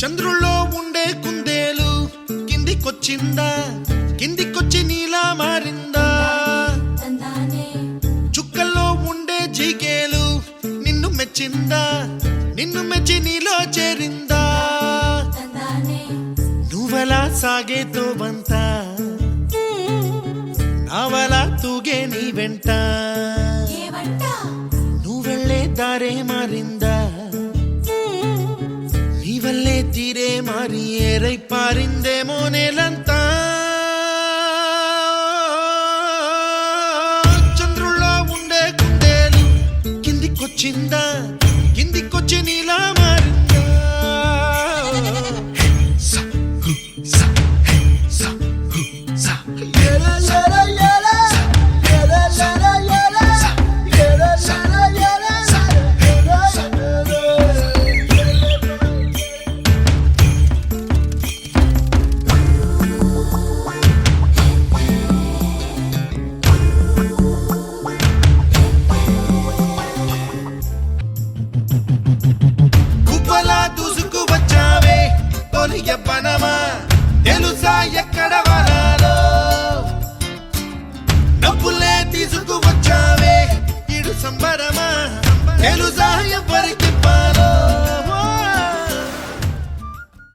చంద్రుల్లో ఉండే కుందేలు కిందికొచ్చిందా, కిందికొచ్చి నీలా మారిందా? చుక్కల్లో ఉండే జీకేలు నిన్ను మెచ్చిందా, నిన్ను మెచ్చి నీలో చేరిందా? నువ్వలా సాగే తోవంతా నావలా తూగే నీ వెంట, నువ్వెళ్ళే దారే మారిందా, నీ వల్లే తీరే మారి ఏరై పారిందేమో నేలంతా. చంద్రుల్లో ఉండే కుందేలు కిందికొచ్చిందా,